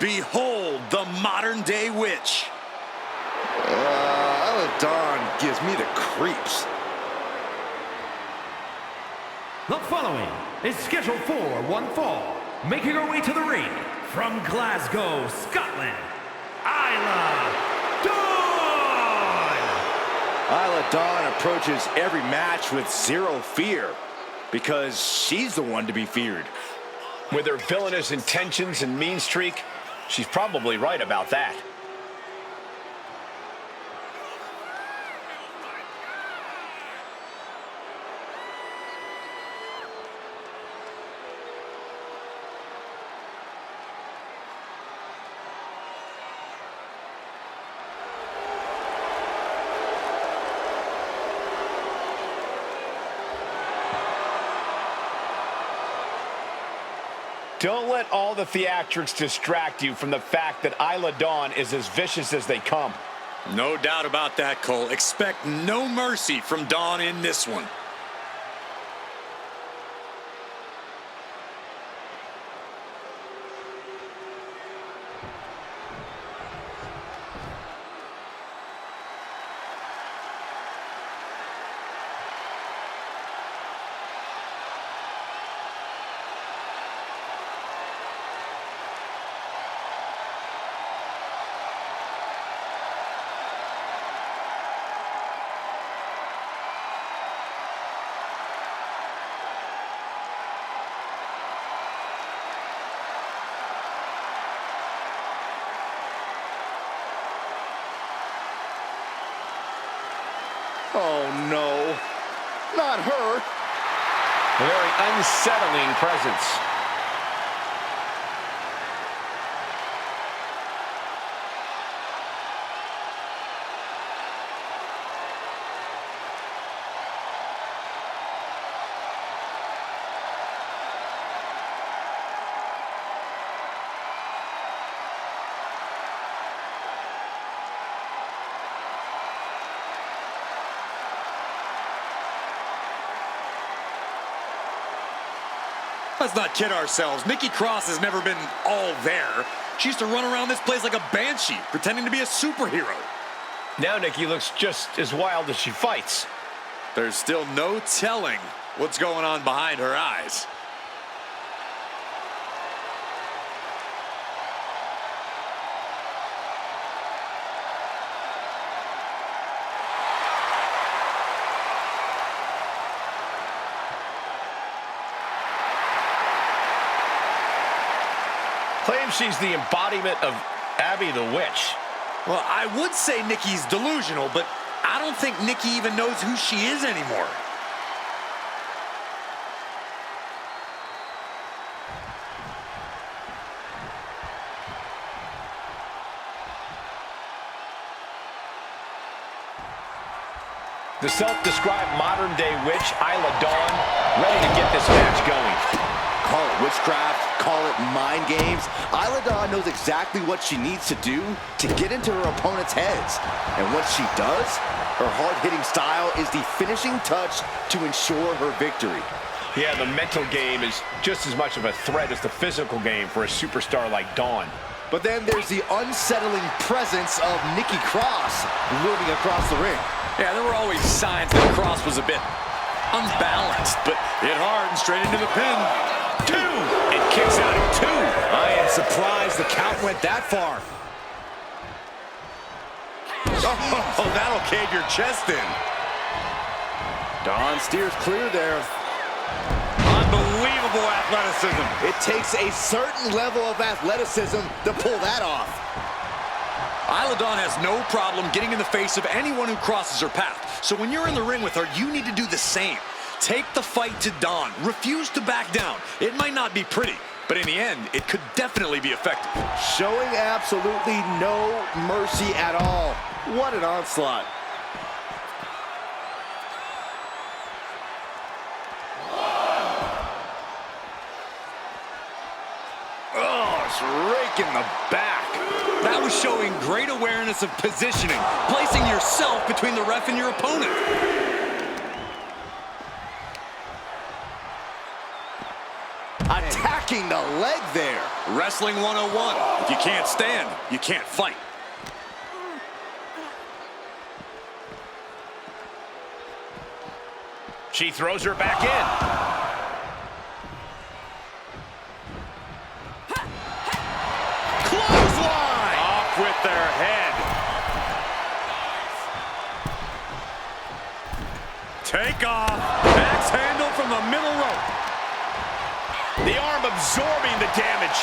Behold the modern-day witch. Isla Dawn gives me the creeps. The following is scheduled for one fall, making her way to the ring from Glasgow, Scotland, Isla Dawn! Isla Dawn approaches every match with zero fear because she's the one to be feared. With her villainous intentions and mean streak, she's probably right about that. Don't let all the theatrics distract you from the fact that Isla Dawn is as vicious as they come. No doubt about that, Cole. Expect no mercy from Dawn in this one. Oh no, not her. A very unsettling presence. Let's not kid ourselves. Nikki Cross has never been all there. She used to run around this place like a banshee, pretending to be a superhero. Now Nikki looks just as wild as she fights. There's still no telling what's going on behind her eyes. Claims she's the embodiment of Abby the Witch. Well, I would say Nikki's delusional, but I don't think Nikki even knows who she is anymore. The self-described modern-day witch, Isla Dawn, ready to get this match going. Call it witchcraft, call it mind games. Isla Dawn knows exactly what she needs to do to get into her opponent's heads. And once she does, her hard-hitting style is the finishing touch to ensure her victory. Yeah, the mental game is just as much of a threat as the physical game for a superstar like Dawn. But then there's the unsettling presence of Nikki Cross looming across the ring. Yeah, there were always signs that Cross was a bit unbalanced, but hit hard and straight into the pin. 2! It kicks out at 2. I am surprised the count went that far. Oh, that'll cave your chest in. Dawn steers clear there. Unbelievable athleticism. It takes a certain level of athleticism to pull that off. Isla Dawn has no problem getting in the face of anyone who crosses her path. So when you're in the ring with her, you need to do the same. Take the fight to Dawn. Refuse to back down. It might not be pretty, but in the end, it could definitely be effective. Showing absolutely no mercy at all. What an onslaught. Oh, it's raking the back. That was showing great awareness of positioning, placing yourself between the ref and your opponent. working the leg there. Wrestling 101. If you can't stand, you can't fight. She throws her back in. Clothesline! Off with their head. Take off. Axe handle from the middle rope. The arm absorbing the damage.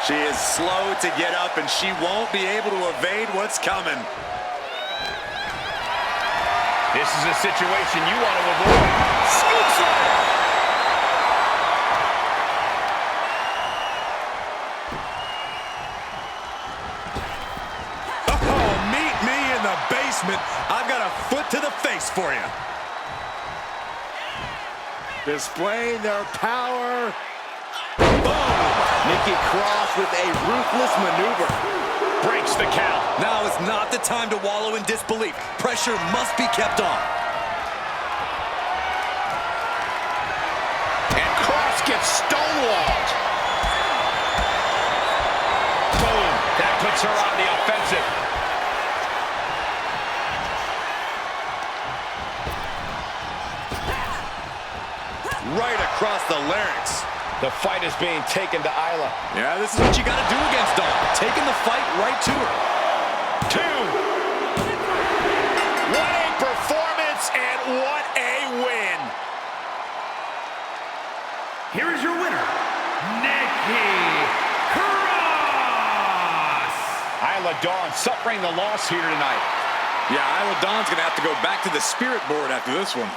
She is slow to get up, and she won't be able to evade what's coming. This is a situation you want to avoid. Scoop slam! Oh, meet me in the basement. I've got a foot to the face for you. Displaying their power. Boom! Nikki Cross with a ruthless maneuver. Breaks the count. Now is not the time to wallow in disbelief. Pressure must be kept on. And Cross gets stonewalled. Boom. That puts her on the offensive. Right across the larynx. The fight is being taken to Isla. Yeah, this is what you got to do against Dawn. Taking the fight right to her. 2. What a performance and what a win. Here is your winner, Nikki Cross! Isla Dawn suffering the loss here tonight. Yeah, Isla Dawn's going to have to go back to the spirit board after this one.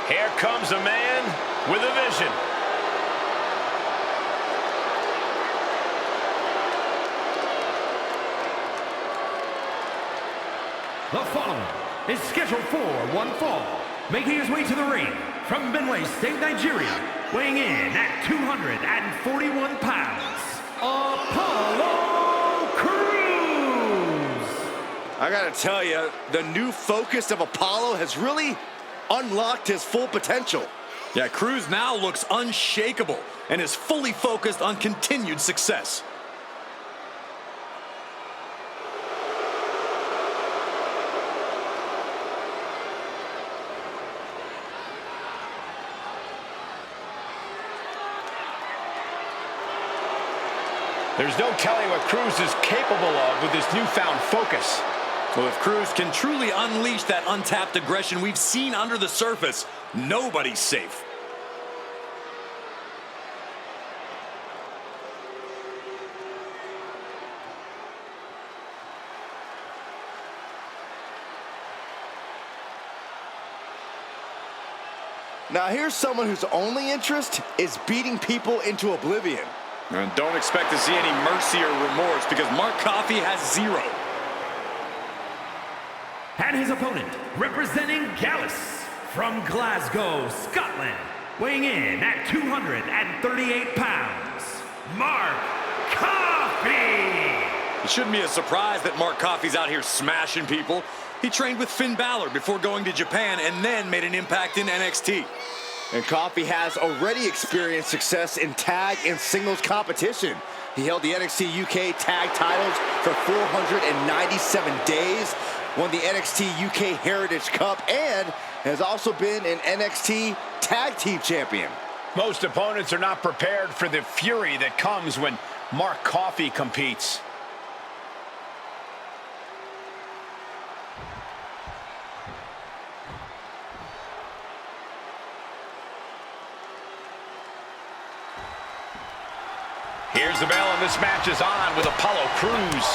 Here comes a man with a vision. The following is scheduled for one fall, making his way to the ring from Benue State, Nigeria, weighing in at 241 pounds, Apollo Crews! I gotta tell you, the new focus of Apollo has really unlocked his full potential. Yeah, Crews now looks unshakable and is fully focused on continued success. There's no telling what Crews is capable of with his newfound focus. Well, if Crews can truly unleash that untapped aggression we've seen under the surface, nobody's safe. Now here's someone whose only interest is beating people into oblivion. And don't expect to see any mercy or remorse because Mark Coffey has zero. And his opponent, representing Gallus from Glasgow, Scotland, weighing in at 238 pounds, Mark Coffey! It shouldn't be a surprise that Mark Coffey's out here smashing people. He trained with Finn Balor before going to Japan and then made an impact in NXT. And Coffey has already experienced success in tag and singles competition. He held the NXT UK tag titles for 497 days, won the NXT UK Heritage Cup, and has also been an NXT Tag Team Champion. Most opponents are not prepared for the fury that comes when Mark Coffey competes. Here's the bell, and this match is on with Apollo Crews.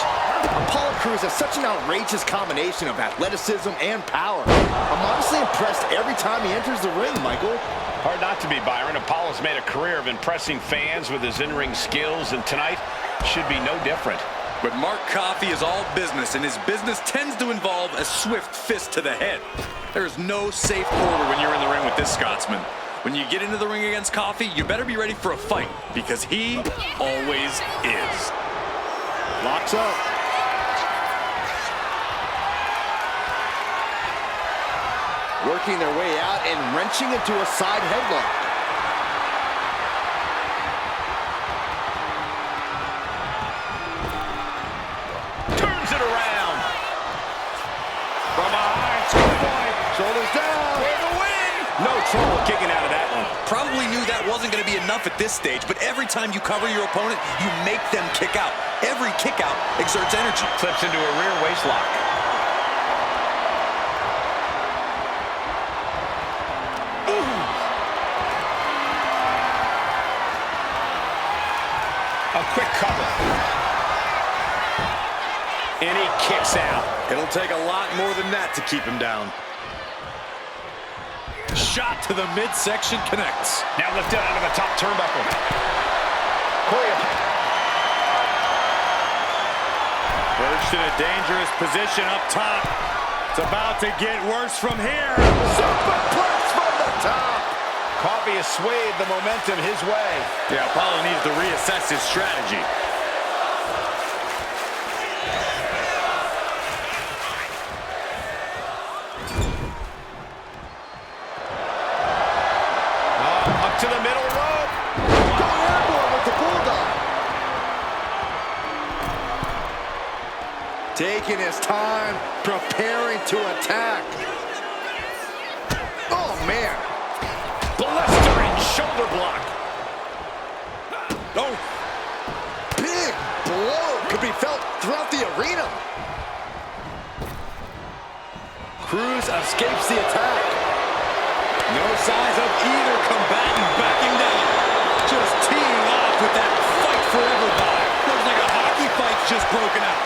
Apollo Crews has such an outrageous combination of athleticism and power. I'm honestly impressed every time he enters the ring, Michael. Hard not to be, Byron. Apollo's made a career of impressing fans with his in-ring skills, and tonight should be no different. But Mark Coffey is all business, and his business tends to involve a swift fist to the head. There's no safe quarter when you're in the ring with this Scotsman. When you get into the ring against Coffey, you better be ready for a fight, because he always is. Locks up. Working their way out and wrenching into a side headlock. Turns it around. From behind, schoolboy. Shoulders down. For the win! No trouble kicking out of that one. Probably knew that wasn't going to be enough at this stage, but every time you cover your opponent, you make them kick out. Every kick out exerts energy. Flips into a rear waist lock. A quick cover. And he kicks out. It'll take a lot more than that to keep him down. Shot to the midsection connects. Now lifted out of the top turnbuckle. Perched in a dangerous position up top. It's about to get worse from here. Superplex from the top. Coffey has swayed the momentum his way. Yeah, Apollo needs to reassess his strategy. Up to the middle rope. Going airborne with the bulldog. Taking his time, preparing to attack. Oh, man. Blistering shoulder block. Oh, Big blow could be felt throughout the arena. Crews escapes the attack. no signs of either combatant backing down. Just teeing off with that fight forever vibe. Looks like a hockey fight's just broken out.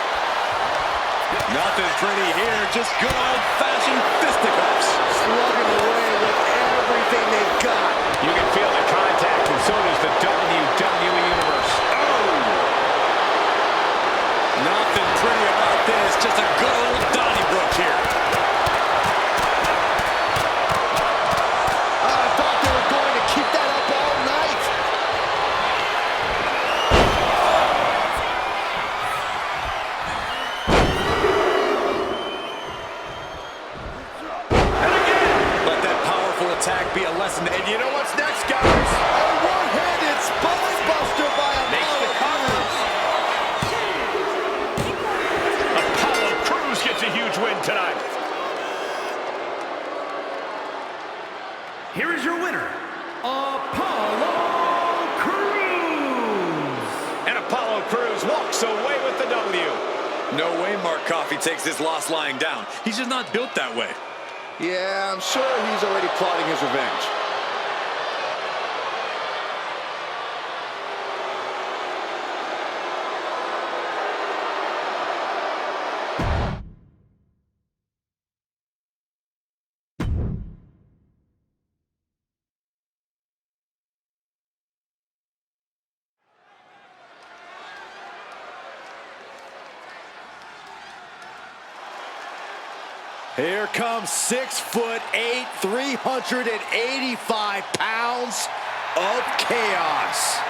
Nothing pretty here, just good old-fashioned fisticuffs. Slugging away with everything they've got. You can feel the contact, and so does the WWE Universe. Oh! Nothing pretty about this, just a good old Donnybrook here. I thought they were going to keep that up all night. And again! Let that powerful attack be a lesson. And you know what's next, guys? A one-handed spine buster by Makes the cover. Apollo Crews gets a huge win tonight. Here is your winner, Apollo Crews. And Apollo Crews walks away with the W. No way Mark Coffey takes this loss lying down. He's just not built that way. Yeah, I'm sure he's already plotting his revenge. Here comes 6'8", 385 pounds of chaos.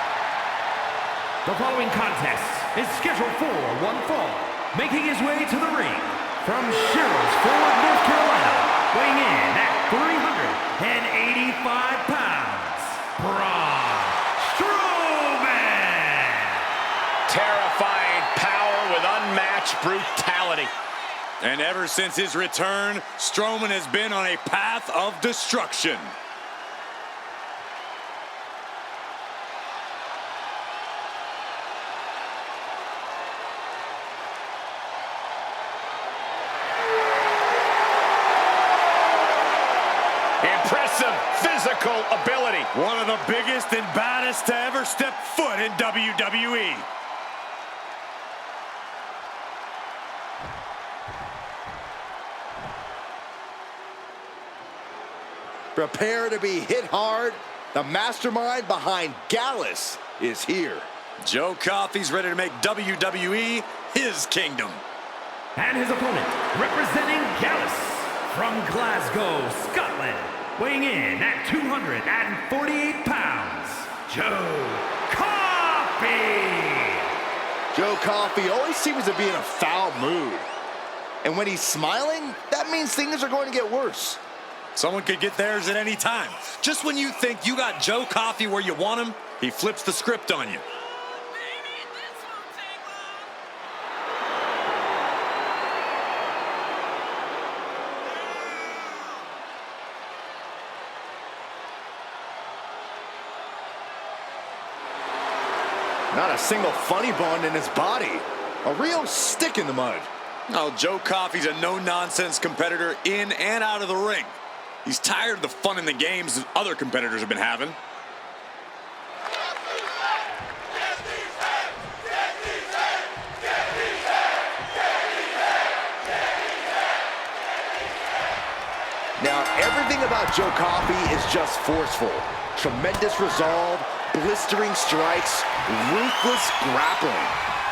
The following contest is scheduled for one fall. Making his way to the ring from Sherrills-Ford, North Carolina, weighing in at 385 pounds, Braun Strowman. Terrifying power with unmatched brutality. And ever since his return, Strowman has been on a path of destruction. Impressive Massive physical ability. One of the biggest and baddest to ever step foot in WWE. Prepare to be hit hard. The mastermind behind Gallus is here. Joe Coffey's ready to make WWE his kingdom. And his opponent, representing Gallus from Glasgow, Scotland, weighing in at 248 pounds, Joe Coffey! Joe Coffey always seems to be in a foul mood. And when he's smiling, that means things are going to get worse. Someone could get theirs at any time. Just when you think you got Joe Coffey where you want him, he flips the script on you. Not a single funny bone in his body. A real stick in the mud. Oh, Joe Coffey's a no-nonsense competitor in and out of the ring. He's tired of the fun in the games that other competitors have been having. Now, everything about Joe Coffey is just forceful. Tremendous resolve, blistering strikes, ruthless grappling.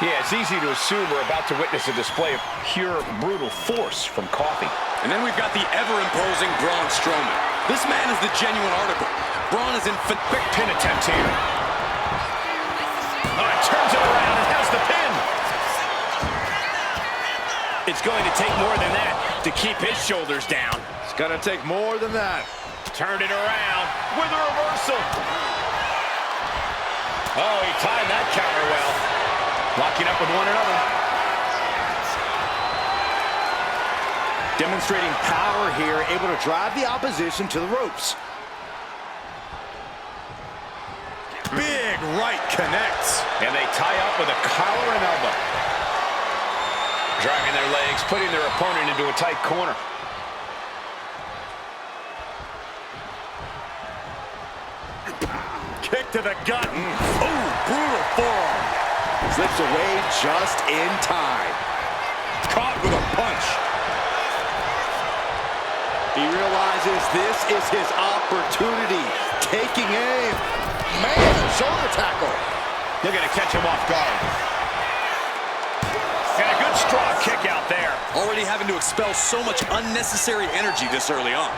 Yeah, it's easy to assume we're about to witness a display of pure, brutal force from Coffey. And then we've got the ever-imposing Braun Strowman. This man is the genuine article. Braun is in Quick pin attempt here. Oh, it turns it around and has the pin. It's going to take more than that to keep his shoulders down. It's gonna take more than that. Turned it around with a reversal. Oh, he timed that counter well. Locking up with one another. Demonstrating power here, able to drive the opposition to the ropes. big right connects. And they tie up with a collar and elbow. Driving their legs, putting their opponent into a tight corner. Kick to the gut. Oh, brutal forearm. Slips away just in time. Caught with a punch. He realizes this is his opportunity. Taking aim. Man, shoulder tackle. Looking to catch him off guard. And a good strong kick out there. Already having to expel so much unnecessary energy this early on.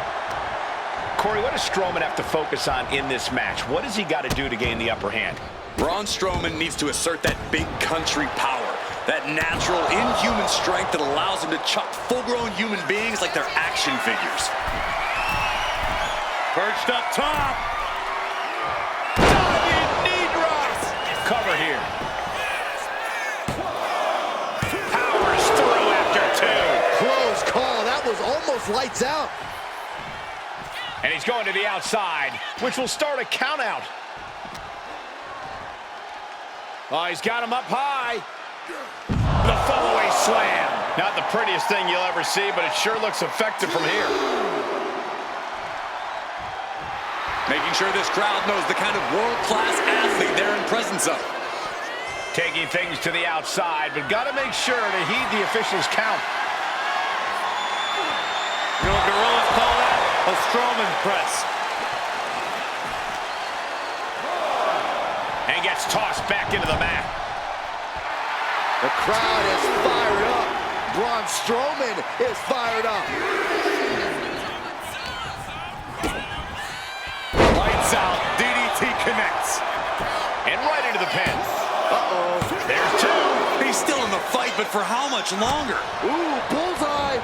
Corey, what does Strowman have to focus on in this match? What has he got to do to gain the upper hand? Braun Strowman needs to assert that big country power. That natural, inhuman strength that allows him to chop full-grown human beings like they're action figures. Perched up top. Diving knee drop. Cover here. Powers through after two. Close call. That was almost lights out. And he's going to the outside, which will start a count out. Oh, he's got him up high. The fallaway slam. Not the prettiest thing you'll ever see, but it sure looks effective from here. Making sure this crowd knows the kind of world-class athlete they're in presence of. Taking things to the outside, but got to make sure to heed the officials' count. You know what gorillas call that? A Strowman press. And gets tossed back into the mat. The crowd is fired up. Braun Strowman is fired up. Lights out. DDT connects. And right into the pin. Uh-oh. There's two. He's still in the fight, but for how much longer? Ooh, bullseye.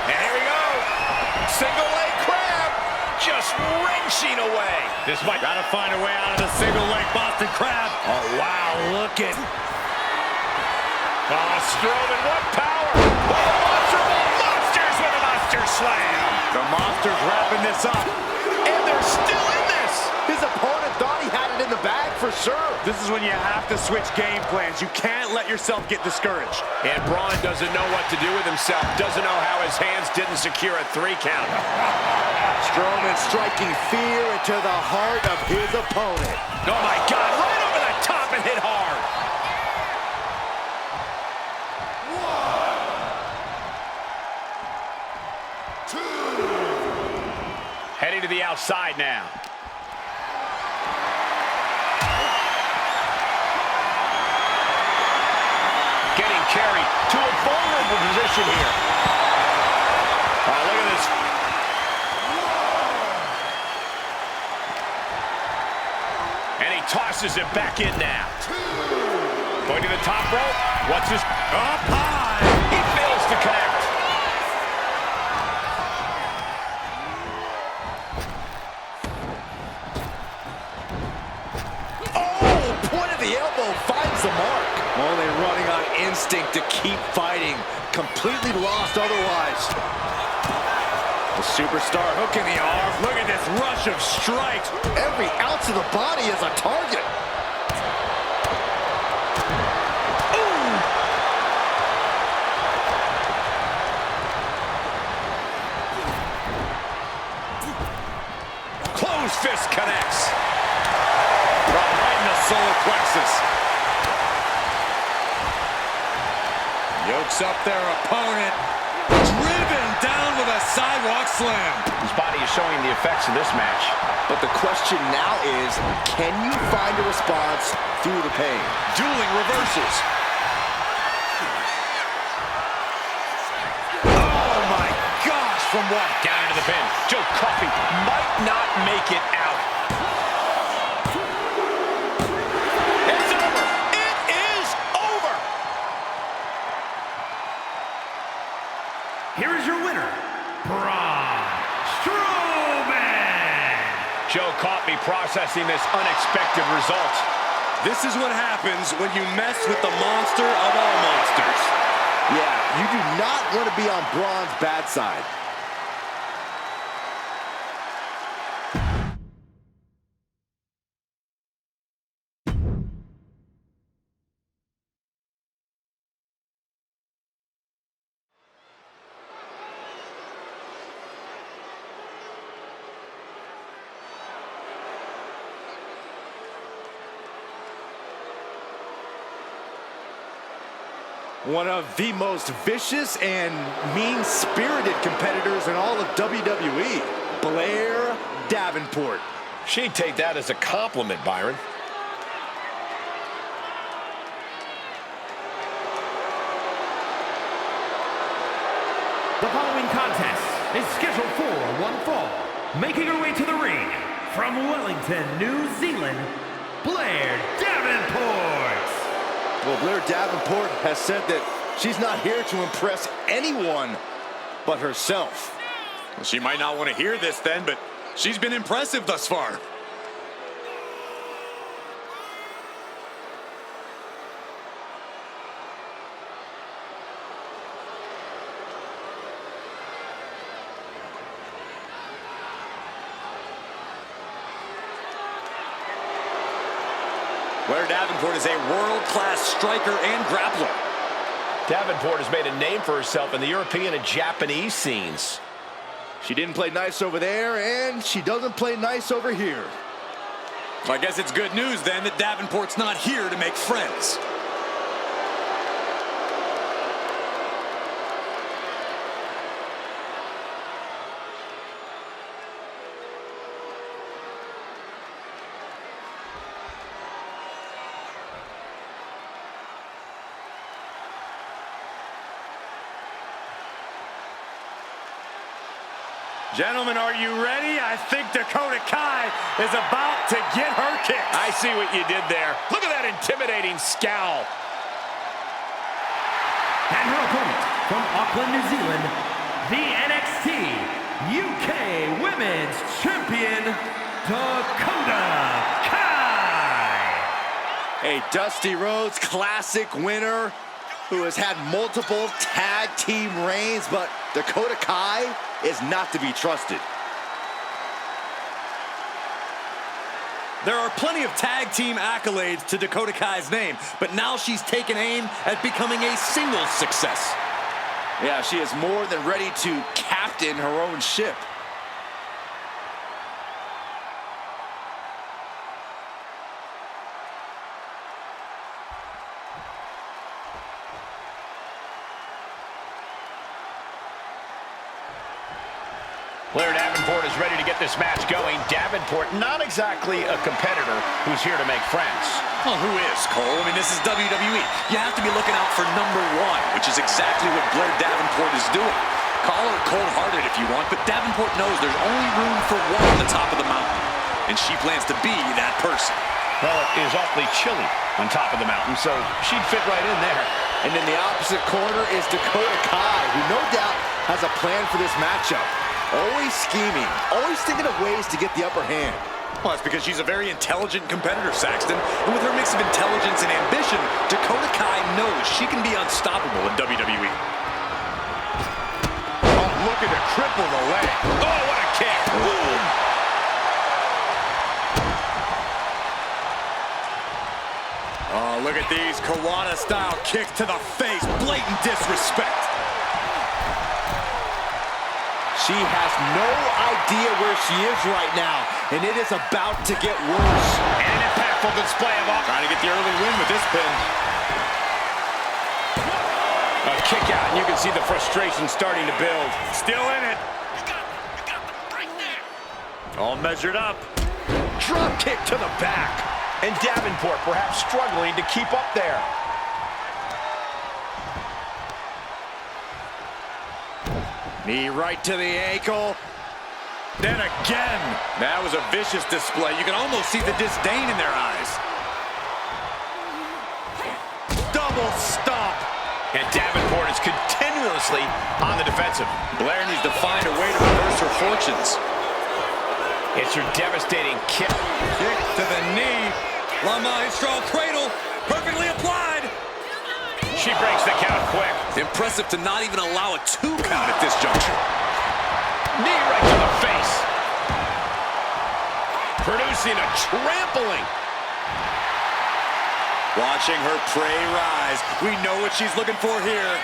And here we go. Single leg crab. Just wrenching away. This might... Gotta find a way out of the single leg Boston Crab. Oh, wow, look at... Oh, Strowman, what power. Oh, monsters with a monster slam. The Monster's wrapping this up. And they're still in this. His opponent thought he had it in the bag for for sure. This is when you have to switch game plans. You can't let yourself get discouraged. And Braun doesn't know what to do with himself. Doesn't know how his hands didn't secure a 3 count. Strowman striking fear into the heart of his opponent. Oh my God, right over the top and hit hard. Heading to the outside now. Getting carried to a vulnerable position here. Oh, look at this. And he tosses it back in now. Going to the top rope. What's his... Up high. He fails to connect. The elbow finds the mark. Only running on instinct to keep fighting. Completely lost otherwise. The superstar hooking the arm. Look at this rush of strikes. Every ounce of the body is a target. Ooh. Closed fist connects. Right in the solar plexus. Yokes up their opponent. Driven down with a sidewalk slam. His body is showing the effects of this match. But the question now is, can you find a response through the pain? Dueling reversals. Oh my gosh, from what? Down into the pin. Joe Coffey might not make it out. It's over. It is over. Here is your winner, Braun Strowman. Joe caught me processing this unexpected result. This is what happens when you mess with the monster of all monsters. Yeah, you do not want to be on Braun's bad side. One of the most vicious and mean-spirited competitors in all of WWE, Blair Davenport. She'd take that as a compliment, Byron. The following contest is scheduled for one fall. Making her way to the ring from Wellington, New Zealand, Blair Davenport. Well, Blair Davenport has said that she's not here to impress anyone but herself. Well, she might not want to hear this then, but she's been impressive thus far. Blair Davenport is a world-class striker and grappler. Davenport has made a name for herself in the European and Japanese scenes. She didn't play nice over there, and she doesn't play nice over here. I guess it's good news then that Davenport's not here to make friends. Gentlemen, are you ready? I think Dakota Kai is about to get her kicks. I see what you did there. Look at that intimidating scowl. And her opponent from Auckland, New Zealand, the NXT UK Women's Champion, Dakota Kai. A Dusty Rhodes Classic winner who has had multiple tag team reigns, but Dakota Kai is not to be trusted. There are plenty of tag team accolades to Dakota Kai's name, but now she's taken aim at becoming a singles success. Yeah, she is more than ready to captain her own ship. Blair Davenport is ready to get this match going. Davenport, not exactly a competitor who's here to make friends. Well, who is, Cole? I mean, this is WWE. You have to be looking out for number one, which is exactly what Blair Davenport is doing. Call her cold-hearted if you want, but Davenport knows there's only room for one on the top of the mountain, and she plans to be that person. Well, it is awfully chilly on top of the mountain, so she'd fit right in there. And in the opposite corner is Dakota Kai, who no doubt has a plan for this matchup. Always scheming, always thinking of ways to get the upper hand. Well, that's because she's a very intelligent competitor, Saxton. And with her mix of intelligence and ambition, Dakota Kai knows she can be unstoppable in WWE. Oh, looking to cripple the leg. Oh, what a kick! Boom! Oh, look at these Kawada-style kicks to the face. Blatant disrespect. She has no idea where she is right now, and it is about to get worse. And an impactful display of offense. Trying to get the early win with this pin. A kick out, and you can see the frustration starting to build. Still in it. All measured up. Drop kick to the back. And Davenport perhaps struggling to keep up there. Knee right to the ankle. Then again. That was a vicious display. You can almost see the disdain in their eyes. Double stomp. And Davenport is continuously on the defensive. Blair needs to find a way to reverse her fortunes. It's her devastating kick. Kick to the knee. La Maestro cradle. Perfectly applied. She breaks the count quick. Impressive to not even allow a 2 count at this juncture. Knee right to the face. Producing a trampling. Watching her prey rise. We know what she's looking for here.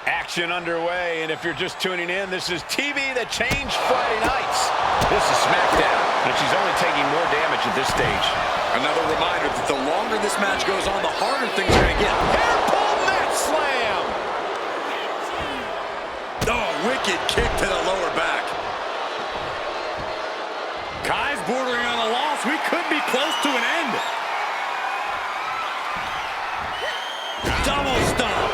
Action underway, and if you're just tuning in, this is TV that changed Friday nights. This is Smackdown, and she's only taking more damage at this stage. Another reminder that the longer this match goes on, the harder things are going to get. Hair pull mat slam! Oh, wicked kick to the lower back. Kai's bordering on a loss. We could be close to an end. Double stomp.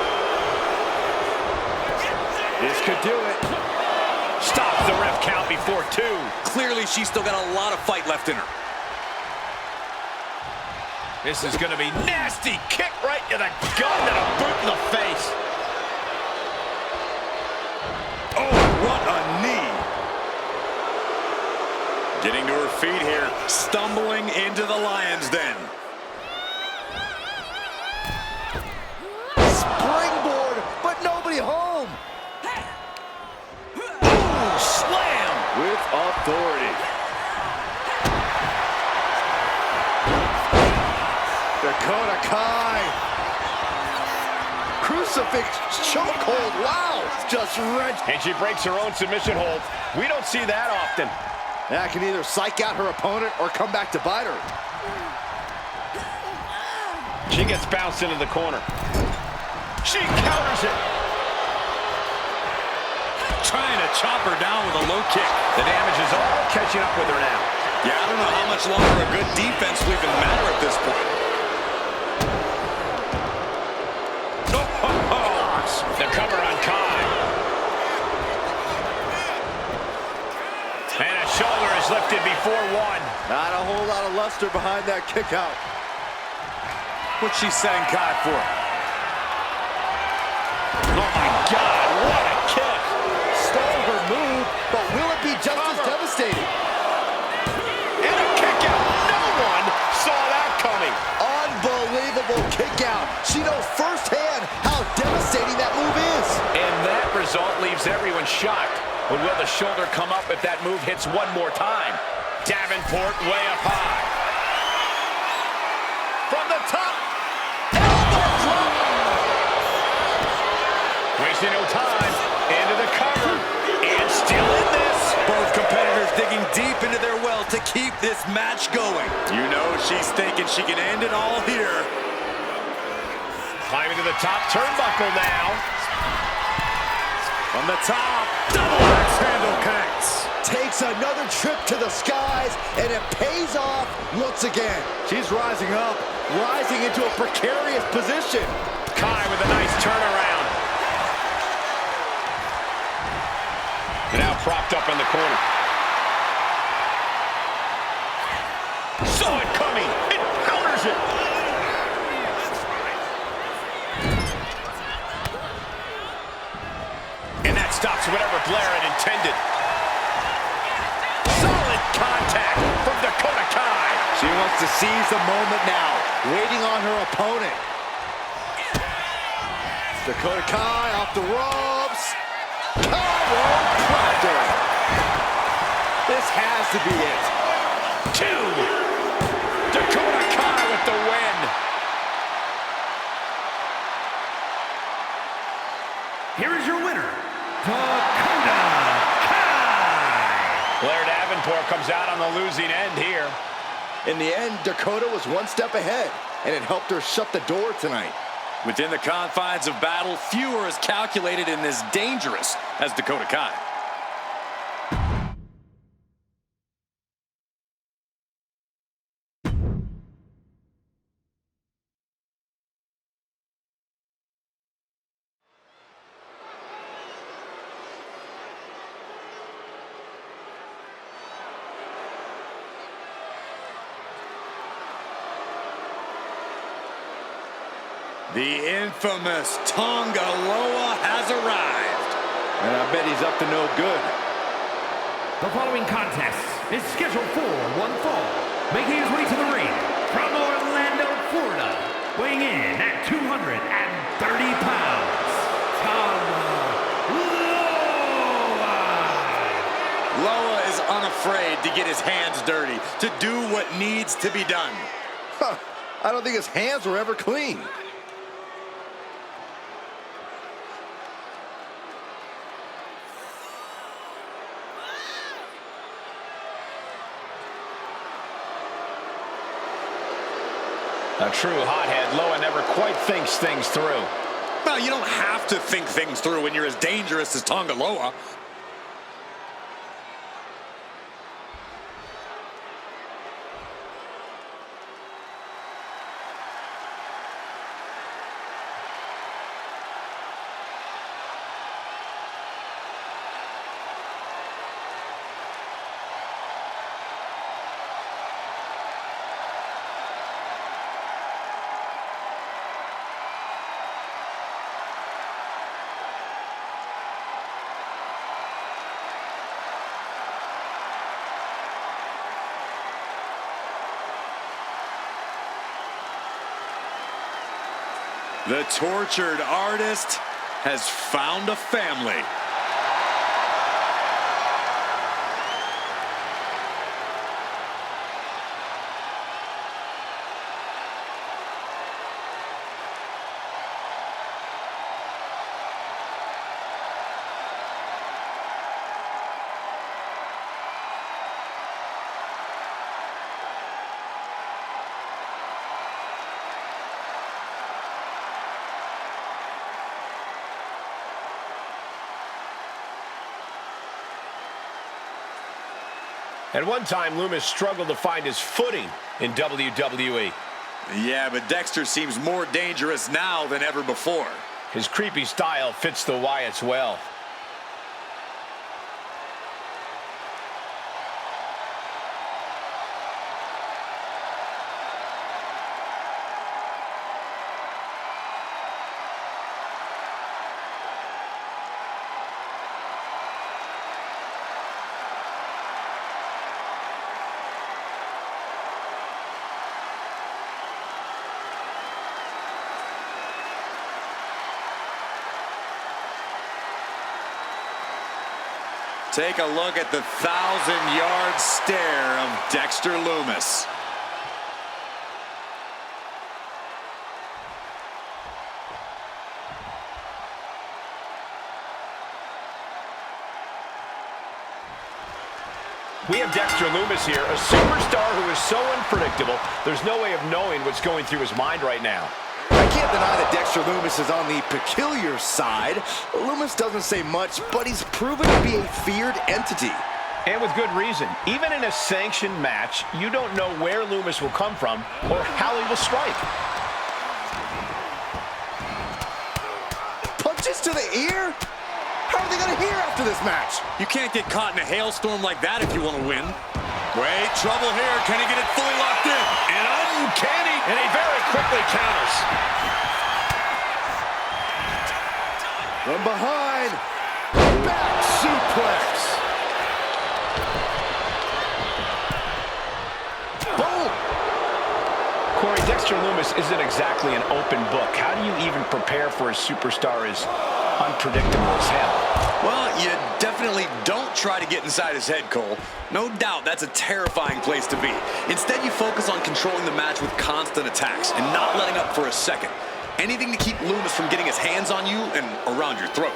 This could do it. Stops the ref count before 2. Clearly, she's still got a lot of fight left in her. This is going to be nasty. Kick right to the gut and a boot in the face. Oh, what a knee. Getting to her feet here. Stumbling into the lion's den. Springboard, but nobody home. Ooh, slam. With authority. Dakota Kai. Crucifix chokehold. Wow. Just wrenched. And she breaks her own submission hold. We don't see that often. That can either psych out her opponent or come back to bite her. She gets bounced into the corner. She counters it. Trying to chop her down with a low kick. The damage is all catching up with her now. Yeah, I don't know how much longer a good defense will even matter at this point. The cover on Kai. And a shoulder is lifted before 1. Not a whole lot of luster behind that kick out. What's she setting Kai for? Oh my God, what a kick. Stole her move, but will it be just as devastating? And a kick out. No one saw that coming. Unbelievable kick out. She knows firsthand how devastating that move leaves everyone shocked. But will the shoulder come up if that move hits one more time? Davenport way up high. From the top. Elbow drop. Wasting no time. Into the cover. And still in this. Both competitors digging deep into their well to keep this match going. You know she's thinking she can end it all here. Climbing to the top turnbuckle now. From the top, double axe handle connects. Takes another trip to the skies, and it pays off once again. She's rising up, rising into a precarious position. Kai with a nice turnaround. Now propped up in the corner. Saw it coming. It counters it. And that stops whatever Blair had intended. Solid contact from Dakota Kai. She wants to seize the moment now, waiting on her opponent. Dakota Kai off the ropes. Chiropractor. This has to be it. 2. Dakota Kai with the win. Here is your winner, Dakota Kai. Blair Davenport comes out on the losing end here. In the end, Dakota was one step ahead, and it helped her shut the door tonight. Within the confines of battle, few are as calculated and as dangerous as Dakota Kai. The infamous Tonga Loa has arrived. And I bet he's up to no good. The following contest is scheduled for one fall. Making his way to the ring from Orlando, Florida, weighing in at 230 pounds, Tonga Loa. Loa is unafraid to get his hands dirty, to do what needs to be done. Huh, I don't think his hands were ever clean. A true hothead, Loa never quite thinks things through. Well, you don't have to think things through when you're as dangerous as Tonga Loa. The tortured artist has found a family. At one time, Lumis struggled to find his footing in WWE. Yeah, but Dexter seems more dangerous now than ever before. His creepy style fits the Wyatts well. Take a look at the 1,000-yard stare of Dexter Lumis. We have Dexter Lumis here, a superstar who is so unpredictable, there's no way of knowing what's going through his mind right now. I can't deny that Dexter Lumis is on the peculiar side. Lumis doesn't say much, but he's proven to be a feared entity. And with good reason. Even in a sanctioned match, you don't know where Lumis will come from or how he will strike. Punches to the ear? How are they going to hear after this match? You can't get caught in a hailstorm like that if you want to win. Wait, trouble here. Can he get it fully locked in? And uncanny, and he very quickly counters. From behind, back suplex. Boom. Corey, Dexter Lumis isn't exactly an open book. How do you even prepare for a superstar as unpredictable as hell? Well, you definitely don't try to get inside his head, Cole. No doubt that's a terrifying place to be. Instead, you focus on controlling the match with constant attacks and not letting up for a second. Anything to keep Lumis from getting his hands on you and around your throat.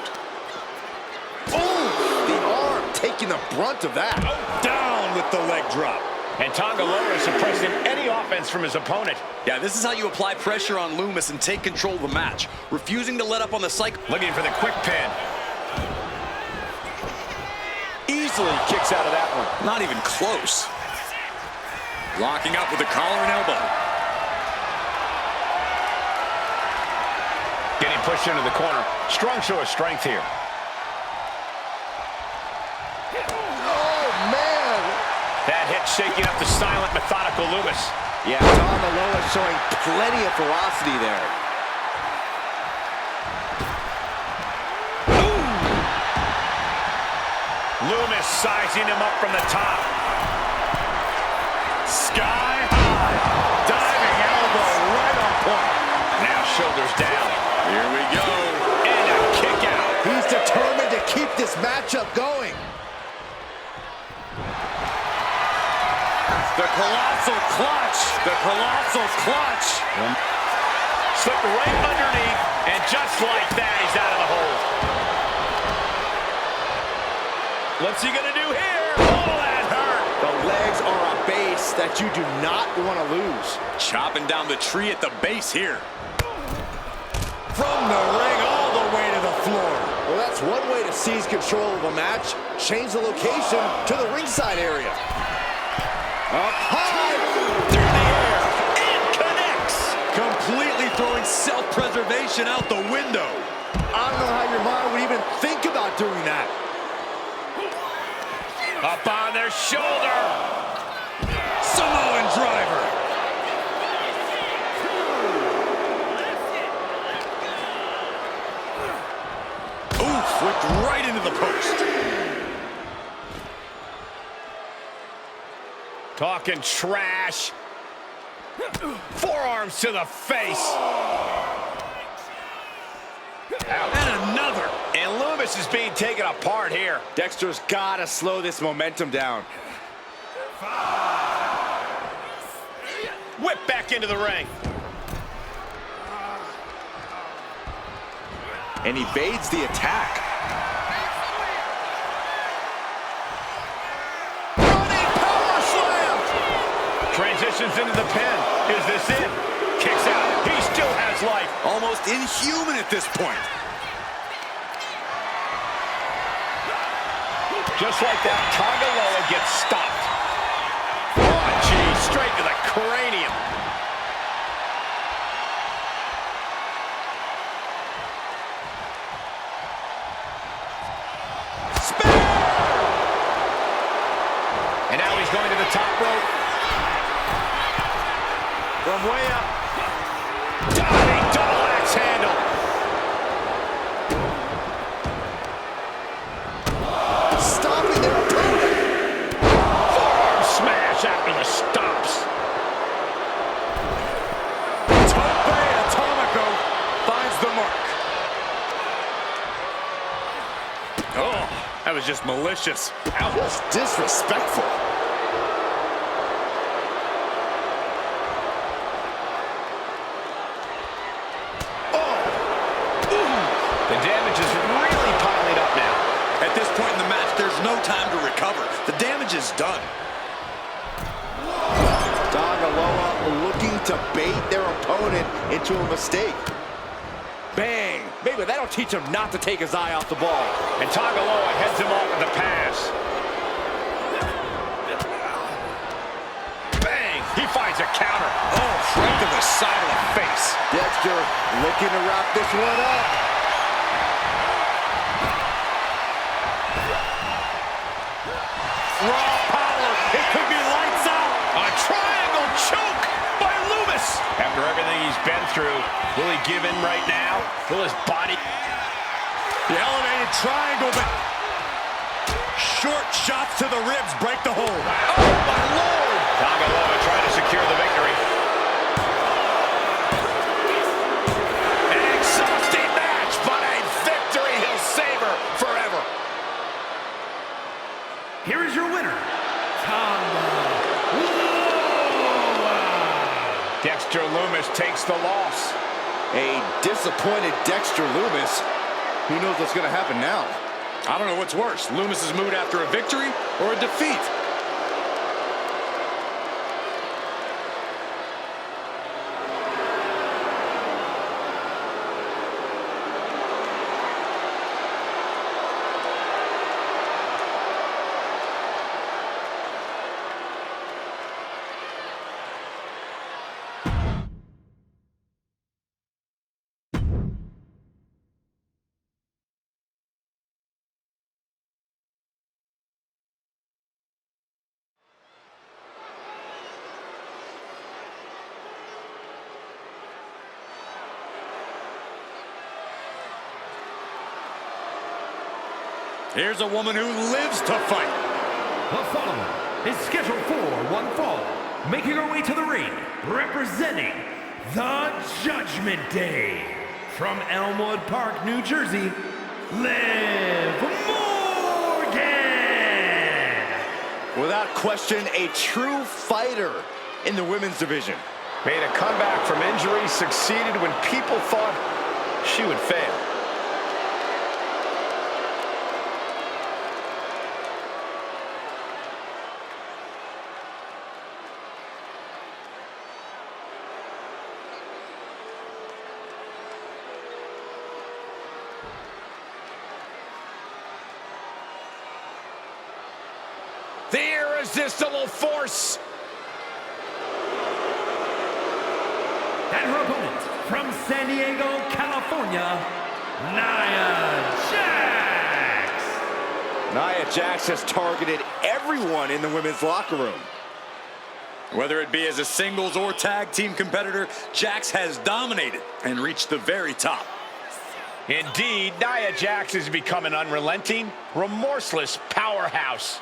Oh, the arm taking the brunt of that. Down with the leg drop. And Tonga is suppressing any offense from his opponent. Yeah, this is how you apply pressure on Lumis and take control of the match. Refusing to let up on the cycle. Looking for the quick pin. Easily kicks out of that one. Not even close. Locking up with the collar and elbow. Getting pushed into the corner. Strong show of strength here. That hit shaking up the silent, methodical Lumis. Yeah, Tonga showing plenty of ferocity there. Ooh. Lumis sizing him up from the top. Sky high. Diving elbow right on point. Now shoulders down. Here we go. And a kick out. He's determined to keep this matchup going. The colossal clutch. The colossal clutch. Slipped right underneath, and just like that, he's out of the hold. What's he gonna do here? Oh, that hurt. The legs are a base that you do not want to lose. Chopping down the tree at the base here. From the ring all the way to the floor. Well, that's one way to seize control of a match. Change the location to the ringside area. Up high, Through the air, and connects. Completely throwing self-preservation out the window. I don't know how your mind would even think about doing that. Up on their shoulder. Samoan driver. Oof, whipped right into the post. Talking trash. Forearms to the face. And another. And Lumis is being taken apart here. Dexter's got to slow this momentum down. Whip back into the ring. And evades the attack. Transitions into the pin. Is this it? Kicks out. He still has life. Almost inhuman at this point. Just like that, Tonga gets stopped. Oh, geez, straight to the cranium. Spear! And now he's going to the top rope. From way up. Diving double axe handle. Stopping their opponent. Forearm smash after the stops. Tope Atomico finds the mark. Oh, That was just malicious. Just disrespectful. The damage is really piling up now. At this point in the match, there's no time to recover. The damage is done. Tonga looking to bait their opponent into a mistake. Bang! Maybe that'll teach him not to take his eye off the ball. And Tonga heads him off with the pass. Bang! He finds a counter. Oh, right to the side of the face. Dexter looking to wrap this one up. Raw power. It could be lights out. A triangle choke by Lumis. After everything he's been through, will he give in right now? Will his body... The elevated triangle, but short shots to the ribs break the hold. Oh, my Lord! Tonga trying to secure the victory. An exhausting match, but a victory he'll savor forever. Here is your winner, Tonga. Dexter Lumis takes the loss. A disappointed Dexter Lumis. Who knows what's going to happen now? I don't know what's worse, Lumis's mood after a victory or a defeat. Here's a woman who lives to fight. The following is scheduled for one fall, making her way to the ring, representing the Judgment Day. From Elmwood Park, New Jersey, Liv Morgan. Without question, a true fighter in the women's division. Made a comeback from injury, succeeded when people thought she would fail. The irresistible force. And her opponent, from San Diego, California, Nia Jax. Nia Jax has targeted everyone in the women's locker room. Whether it be as a singles or tag team competitor, Jax has dominated and reached the very top. Indeed, Nia Jax has become an unrelenting, remorseless powerhouse.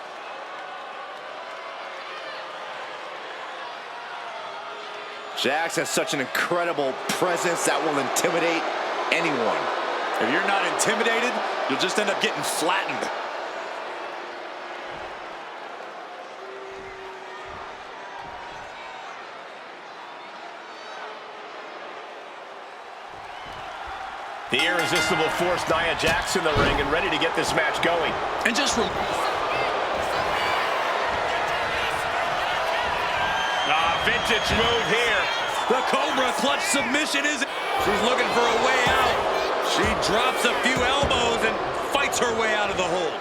Jax has such an incredible presence that will intimidate anyone. If you're not intimidated, you'll just end up getting flattened. The irresistible force, Nia Jax in the ring and ready to get this match going. And just Vintage move here. the Cobra clutch submission is... She's looking for a way out. She drops a few elbows and fights her way out of the hold.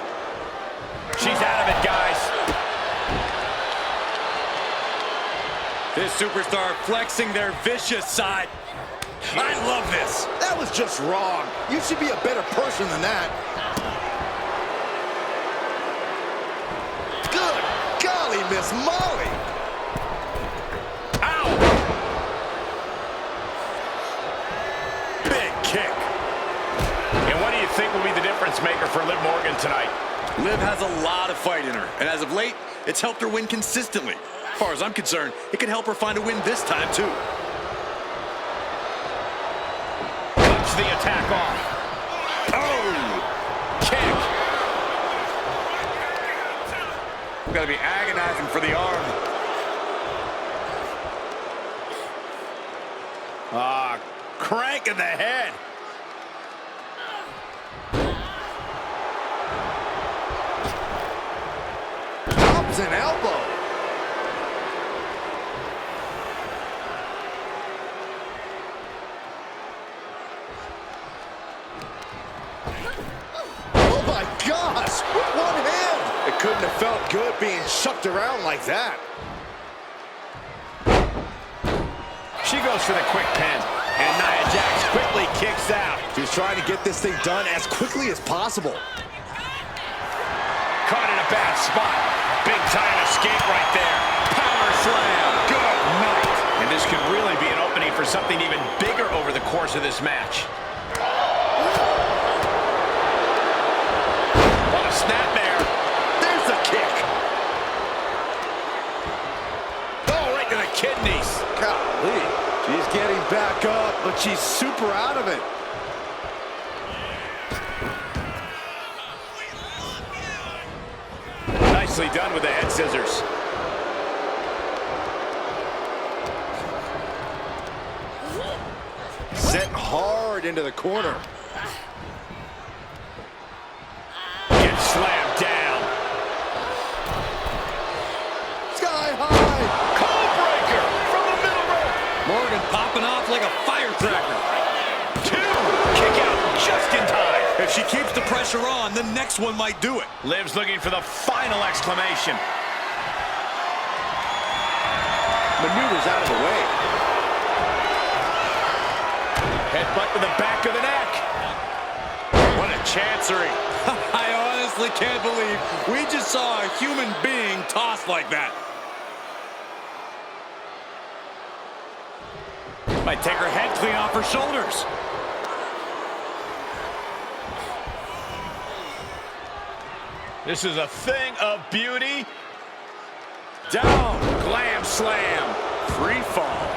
She's out of it, guys. This superstar flexing their vicious side. I love this. That was just wrong. You should be a better person than that. Good golly, Miss Molly. Ow! Big kick. And what do you think will be the difference maker for Liv Morgan tonight? Liv has a lot of fight in her, and as of late, it's helped her win consistently. As far as I'm concerned, it could help her find a win this time, too. The attack off. Oh! Kick. got to be agonizing for the arm. Crank in the head. Thumbs and elbow. Oh my gosh, with one hand. It couldn't have felt good being shucked around like that. She goes for the quick pin, and Nia Jax quickly kicks out. She's trying to get this thing done as quickly as possible. Caught in a bad spot. Big time escape right there. Power slam. Good night. And this could really be an opening for something even bigger over the course of this match. What a snapmare. There's the kick. Oh, right to the kidneys. Golly. She's getting back up, but she's super out of it. Nicely done with the head scissors. Set hard into the corner. Gets slammed down. Sky high. Cold breaker from the middle rope. Morgan popping off like a firecracker. Two. Kick out just in time. If she keeps the pressure on, the next one might do it. Liv's looking for the final exclamation. Maneuvers out of the way. Headbutt to the back of the neck. What a chancery. I honestly can't believe we just saw a human being tossed like that. Might take her head clean off her shoulders. This is a thing of beauty. Down, glam slam, free fall.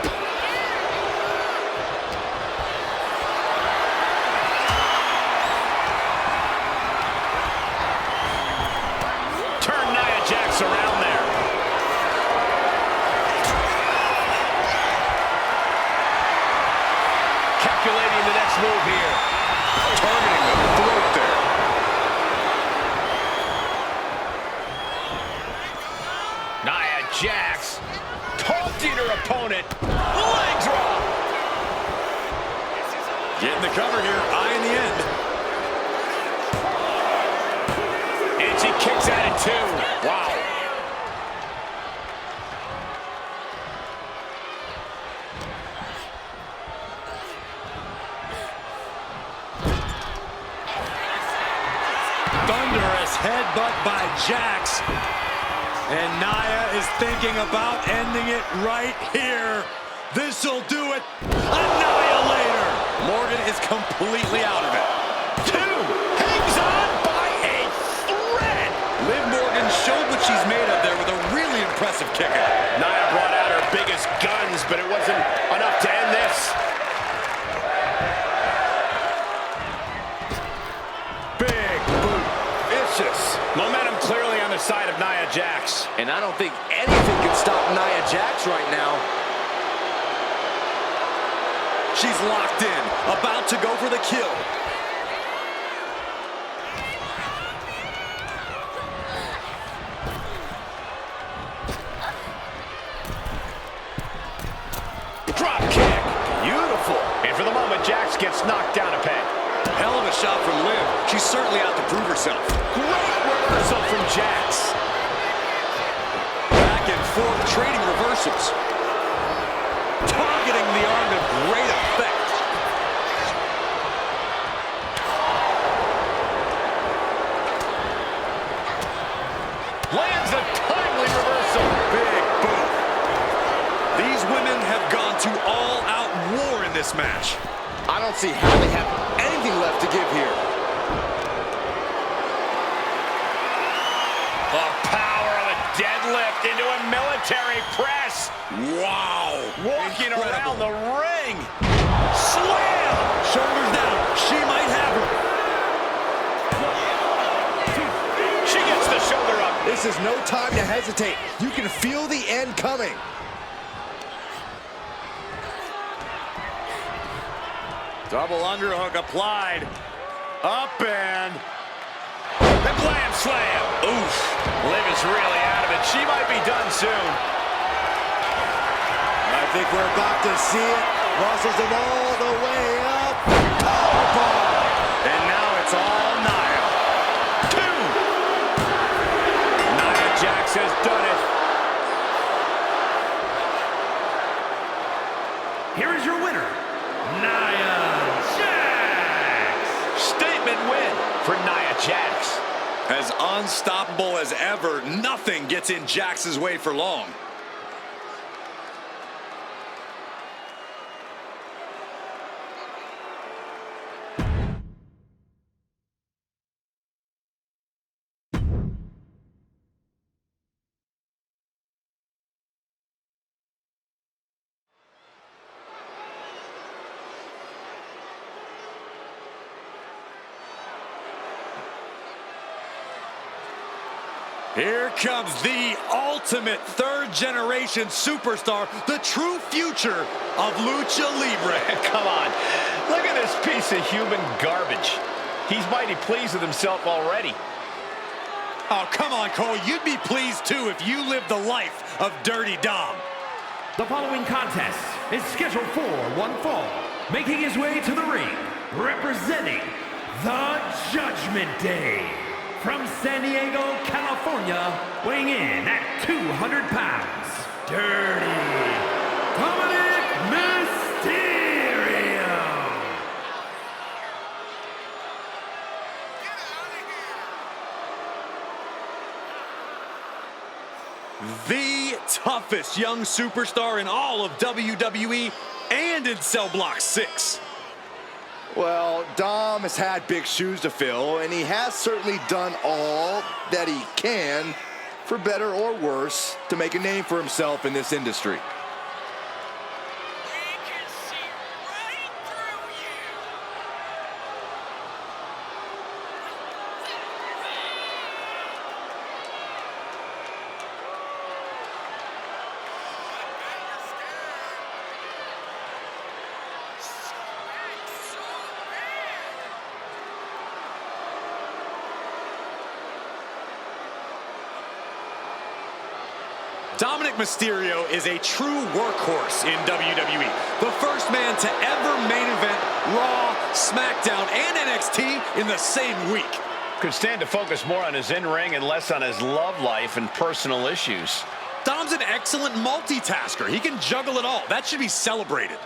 Turn Nia Jax around there. Calculating the next move here. Targeting the throat there. Nia Jax taunting her opponent. Leg drop. Getting the cover here, eye in the end. And she kicks at it too. Wow. Thunderous headbutt by Jax. And Nia is thinking about ending it right here. This'll do it. Annihilator. Morgan is completely out of it. Two. Hangs on by a thread. Liv Morgan showed what she's made of there with a really impressive kick out. Nia brought out her biggest guns, but it wasn't enough to end this. Big boot. Vicious. Momentum clearly on the side of Nia Jax. And I don't think anything can stop Nia Jax right now. She's locked in, about to go for the kill. Drop kick. Beautiful. And for the moment, Jax gets knocked down a peg. Hell of a shot from Liv. She's certainly out to prove herself. Great reversal from Jax. Back and forth, trading reversals. Targeting the arm to great effect. Lands a timely reversal. Big boot. These women have gone to all-out war in this match. I don't see how they have anything left to give here. The power of a deadlift into a military press. Wow. Walking Incredible. around the ring. Slam. Shoulders down. She might have her. She gets the shoulder up. This is no time to hesitate. You can feel the end coming. Double underhook applied. Up and... the glam slam. Oof. Liv is really out of it. She might be done soon. I think we're about to see it. Muscles them all the way up. Powerbomb. And now it's all Nia. 2. Nia Jax has done it. Here is your winner, Nia Jax. Statement win for Nia Jax. As unstoppable as ever, nothing gets in Jax's way for long. Here comes the ultimate third-generation superstar, the true future of Lucha Libre. Come on. Look at this piece of human garbage. He's mighty pleased with himself already. Oh, come on, Cole. You'd be pleased, too, if you lived the life of Dirty Dom. The following contest is scheduled for one fall. Making his way to the ring, representing the Judgment Day. From San Diego, California, weighing in at 200 pounds, Dirty Dominik Mysterio. The toughest young superstar in all of WWE and in Cell Block 6. Well, Dom has had big shoes to fill, and he has certainly done all that he can, for better or worse, to make a name for himself in this industry. Dominik Mysterio is a true workhorse in WWE. The first man to ever main event Raw, Smackdown, and NXT in the same week. Could stand to focus more on his in-ring and less on his love life and personal issues. Dom's an excellent multitasker. He can juggle it all. That should be celebrated.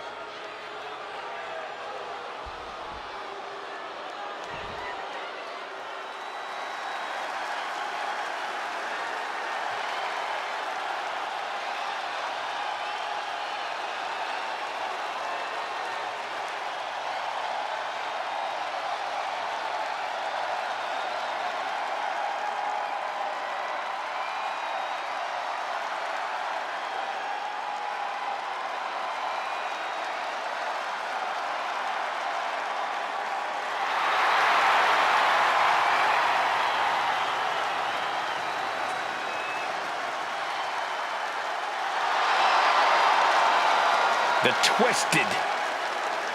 The Twisted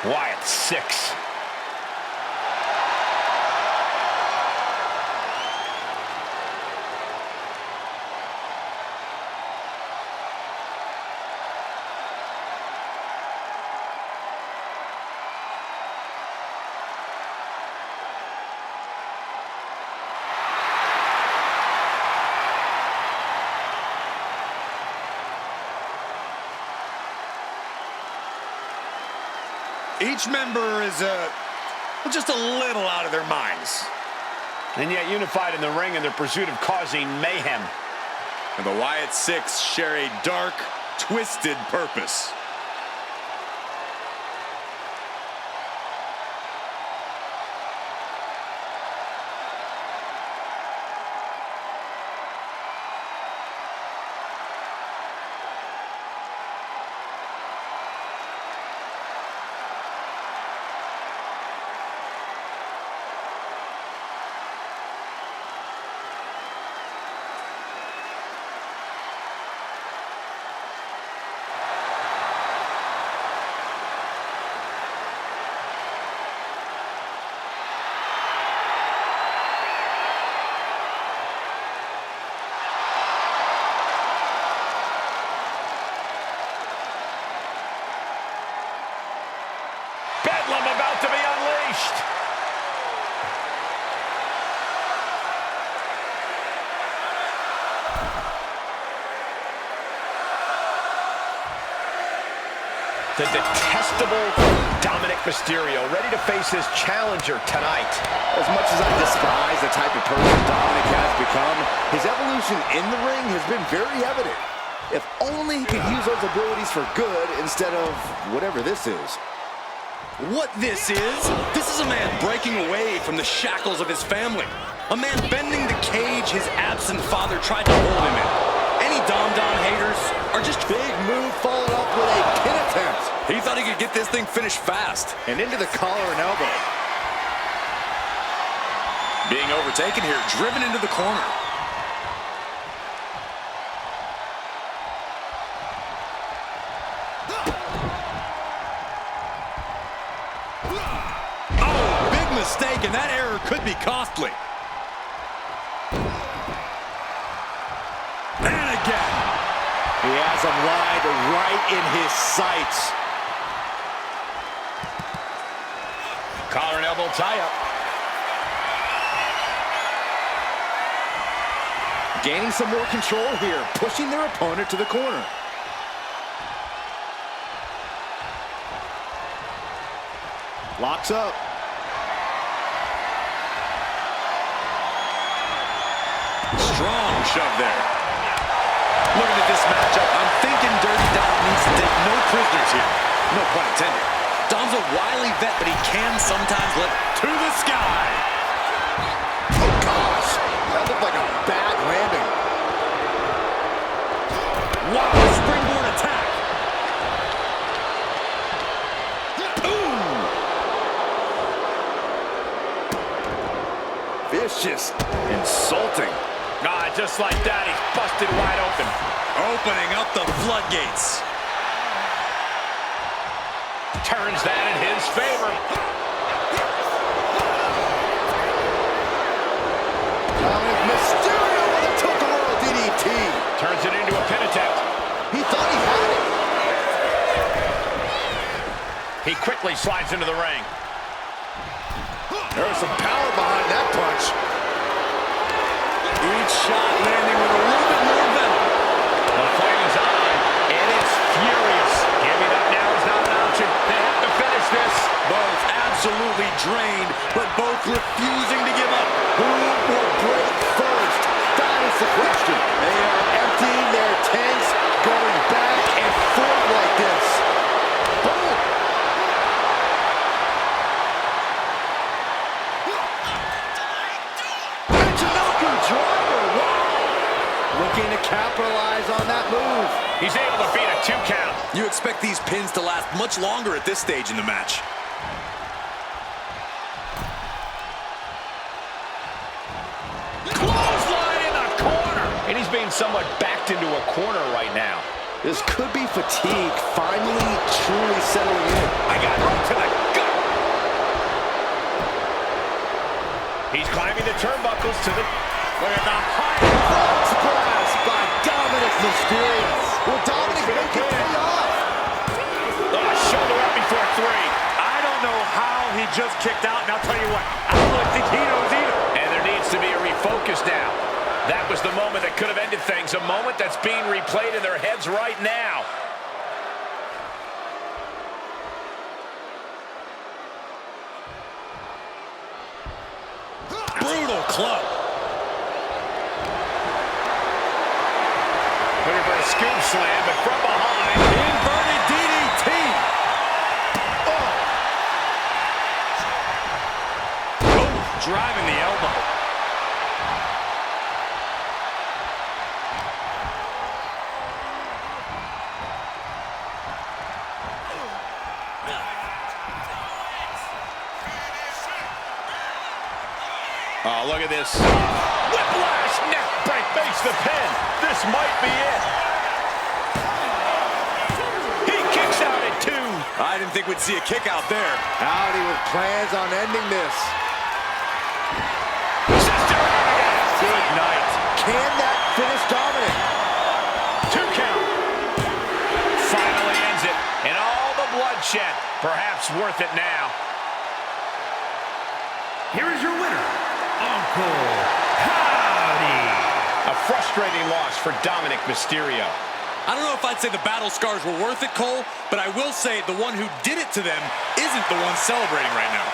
Wyatt 6. Each member is just a little out of their minds. And yet unified in the ring in their pursuit of causing mayhem. And the Wyatt Six share a dark, twisted purpose. The detestable Dominik Mysterio, ready to face his challenger tonight. As much as I despise the type of person Dominik has become, his evolution in the ring has been very evident. If only he could use those abilities for good instead of whatever this is. What this is a man breaking away from the shackles of his family. A man bending the cage his absent father tried to hold him in. Any Dom haters are just Big move followed up with a pin attempt. He thought he could get this thing finished fast. And into the collar and elbow. Being overtaken here, driven into the corner. Oh, big mistake, and that error could be costly. And again. He has him lined right in his sights. Collar and elbow tie-up. Gaining some more control here, pushing their opponent to the corner. Locks up. Strong shove there. Looking at this matchup, I'm thinking Dirty Dom needs to take no prisoners here. No pun intended. Dom's a wily vet, but he can sometimes let to the sky. Oh, gosh. That looked like a bad landing. Wow, springboard attack. Ooh. Vicious. Insulting. Ah, just like that, he's busted wide open. Opening up the floodgates. Turns that in his favor. Dominik Mysterio with a tilt-a-whirl DDT. Turns it into a pin attempt. He thought he had it. He quickly slides into the ring. There's some power behind that punch. Each shot landing with a little bit more venom. The fight is on, and it's furious. Giving up now is not an option. They have to finish this. Both absolutely drained, but both refusing to give up. Who will break first? That is the question. They are emptying their tanks, going back and forth like this. Boom! Michinoku driver, wow! Looking to capitalize on that move. He's able to beat a 2 count. You expect these pins to last much longer at this stage in the match. Clothesline in the corner. And he's being somewhat backed into a corner right now. This could be fatigue finally truly settling in. I got right to the gut. He's climbing the turnbuckles to the... Look at the high Front splash by Dominik Mysterio. Will Dominik make it pay off? Oh, shoulder up before 3. I don't know how he just kicked out, and I'll tell you what, I don't really think he knows either. And there needs to be a refocus now. That was the moment that could have ended things. A moment that's being replayed in their heads right now. Brutal club. Looking for a scoop slam, but from behind. Inverted DDT. Oh, driving the elbow. Oh, look at this. Whiplash, neck break, makes the pin. This might be it. He kicks out at 2. I didn't think we'd see a kick out there. Howdy with plans on ending this. Sister again. Good night. Can that finish Dominik? 2 count. Finally ends it. And all the bloodshed. Perhaps worth it now. Here is your winner, Uncle Howdy. A frustrating loss for Dominik Mysterio. I don't know if I'd say the battle scars were worth it, Cole, but I will say the one who did it to them isn't the one celebrating right now.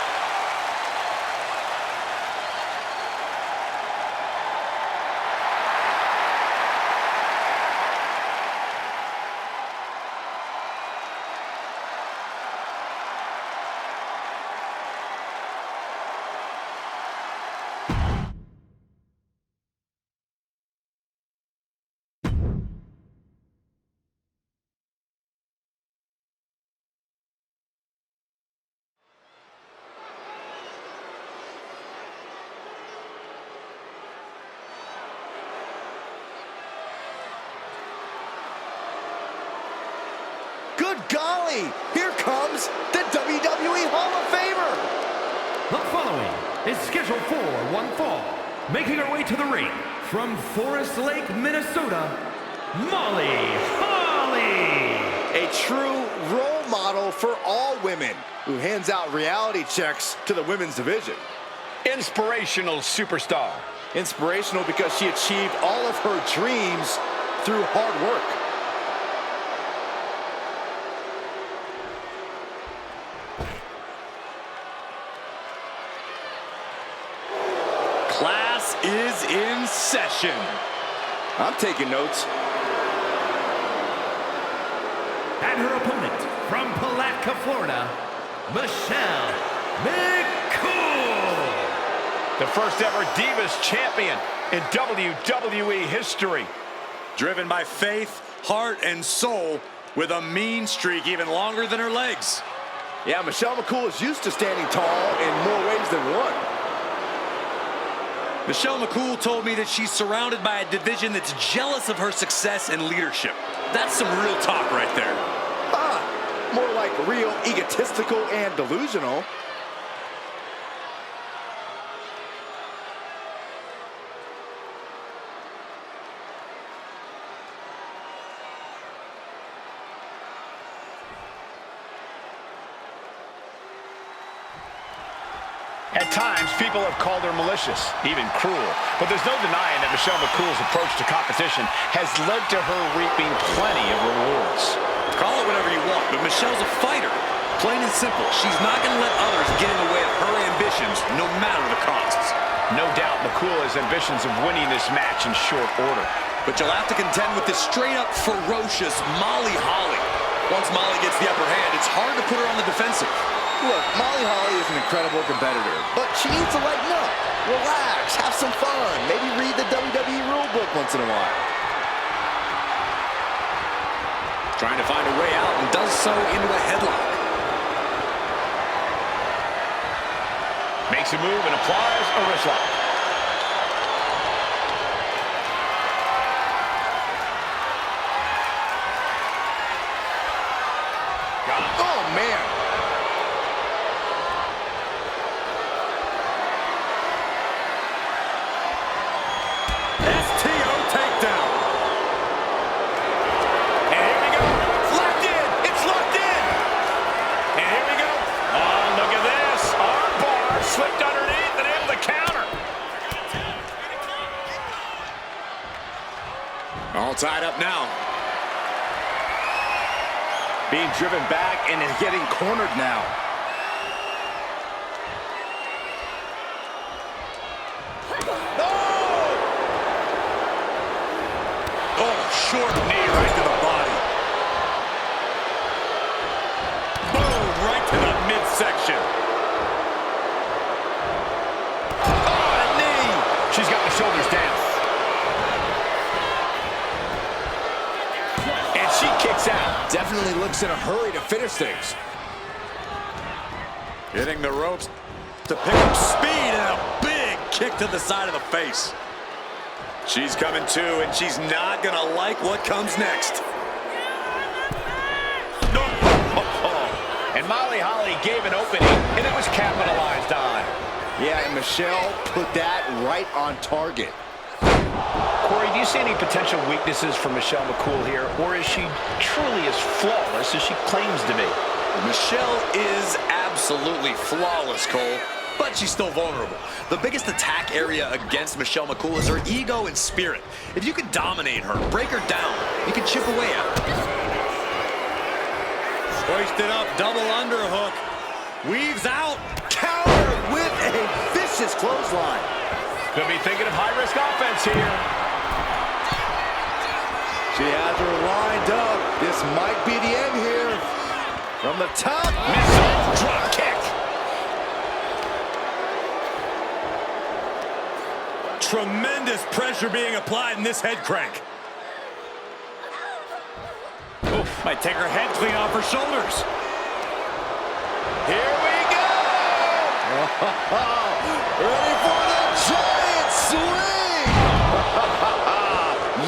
Good golly! Here comes the WWE Hall of Famer! The following is scheduled for one fall. Making her way to the ring from Forest Lake, Minnesota, Molly Holly! A true role model for all women who hands out reality checks to the women's division. Inspirational superstar. Inspirational because she achieved all of her dreams through hard work. Class is in session. I'm taking notes. And her opponent from Palatka, Florida, Michelle McCool! The first ever Divas champion in WWE history. Driven by faith, heart, and soul, with a mean streak even longer than her legs. Yeah, Michelle McCool is used to standing tall in more ways than one. Michelle McCool told me that she's surrounded by a division that's jealous of her success and leadership. That's some real talk right there. More like real egotistical and delusional. At times, people have called her malicious, even cruel. But there's no denying that Michelle McCool's approach to competition has led to her reaping plenty of rewards. Call it whatever you want, but Michelle's a fighter. Plain and simple, she's not going to let others get in the way of her ambitions, no matter the costs. No doubt McCool has ambitions of winning this match in short order. But you'll have to contend with this straight-up ferocious Molly Holly. Once Molly gets the upper hand, it's hard to put her on the defensive. Look, Molly Holly is an incredible competitor, but she needs to lighten up, relax, have some fun, maybe read the WWE rulebook once in a while. Trying to find a way out and does so into a headlock. Makes a move and applies a wrist lock. Oh, man. STO takedown. And here we go. It's locked in. It's locked in. And here we go. Oh, look at this. Arm bar slipped underneath and able to counter. All tied up now. Being driven back and is getting cornered now. Short knee right to the body. Boom, right to the midsection. Oh, a knee. She's got the shoulders down. And she kicks out. Definitely looks in a hurry to finish things. Hitting the ropes to pick up speed and a big kick to the side of the face. She's coming to, and she's not going to like what comes next. And Molly Holly gave an opening, and it was capitalized on. Yeah, and Michelle put that right on target. Corey, do you see any potential weaknesses for Michelle McCool here, or is she truly as flawless as she claims to be? Michelle is absolutely flawless, Cole. but she's still vulnerable. The biggest attack area against Michelle McCool is her ego and spirit. If you can dominate her, break her down, you can chip away at her. Hoisted up, double underhook. Weaves out. Counter with a vicious clothesline. Could be thinking of high-risk offense here. She has her lined up. This might be the end here. From the top. Missile drop kick. Tremendous pressure being applied in this head crank. Oof, might take her head clean off her shoulders. Here we go. Ready for the giant swing.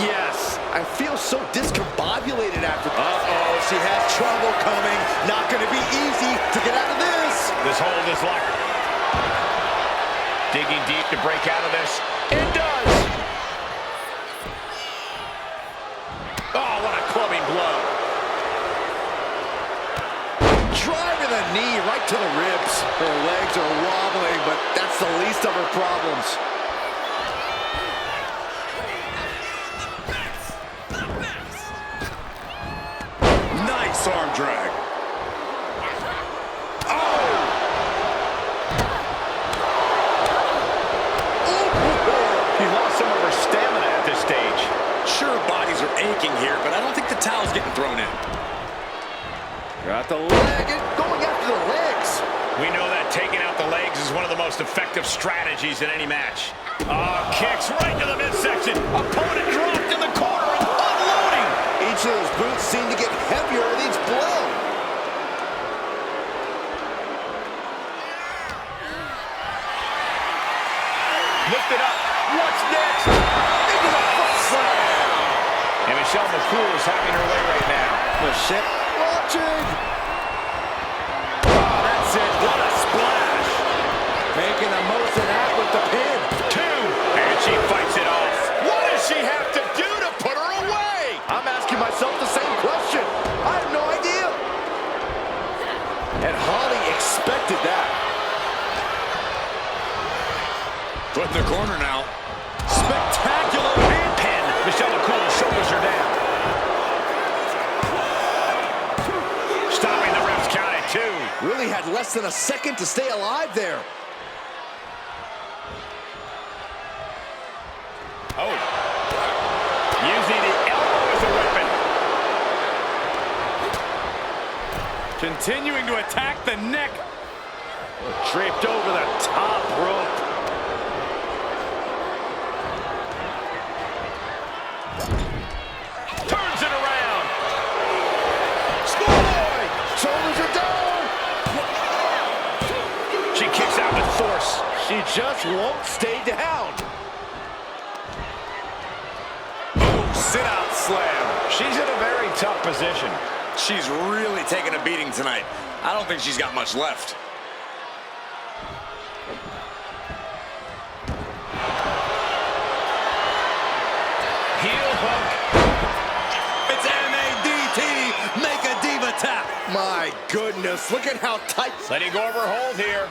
Yes. I feel so discombobulated after. Uh-oh, she has trouble coming. Not going to be easy to get out of this. This hold is locked. Digging deep to break out of this. It does. Oh, what a clubbing blow. Driving the knee right to the ribs. Her legs are wobbling, but that's the least of her problems. Nice arm drag. She lost some of her stamina at this stage. Sure, bodies are aching here, but I don't think the towel's getting thrown in. Got the leg and going after the legs. We know that taking out the legs is one of the most effective strategies in any match. Kicks right to the midsection. Opponent dropped in the corner and unloading. Each of those boots seem to get heavier with each blow. Lift it up. What's next? Into the front slam. And Michelle McCool is having her way right now. Michelle watching. Oh, that's it. What a splash. Making the most of that with the pin. 2. And she fights it off. What does she have to do to put her away? I'm asking myself the same question. I have no idea. And Howdy expected that. Put in the corner now. Spectacular Pin. Michelle McCool shoulders her down. Stopping the ref's count at 2. Really had less than a second to stay alive there. Oh. Using the elbow as a weapon. continuing to attack the neck. Draped over the top rope. Turns it around. Schoolboy! Shoulders are down! She kicks out with force. She just won't stay down. Sit-out slam. She's in a very tough position. She's really taking a beating tonight. I don't think she's got much left. Heel hook. It's M-A-D-T. Make a diva tap. My goodness, look at how tight. Letting go of her hold here.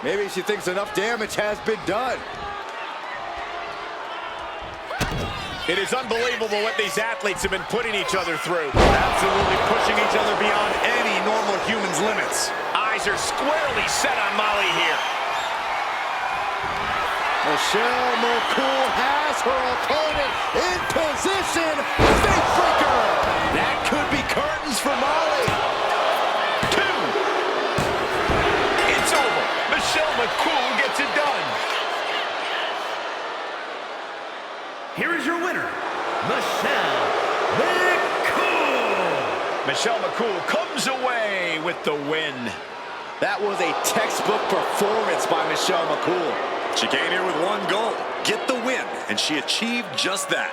Maybe she thinks enough damage has been done. It is unbelievable what these athletes have been putting each other through. Absolutely pushing each other beyond any normal human's limits. Eyes are squarely set on Molly here. Michelle McCool has her opponent in position. Face breaker. That could be curtains for Molly. 2. It's over. Michelle McCool gets it done. Here is your winner, Michelle McCool. Michelle McCool comes away with the win. That was a textbook performance by Michelle McCool. She came here with one goal, get the win, and she achieved just that.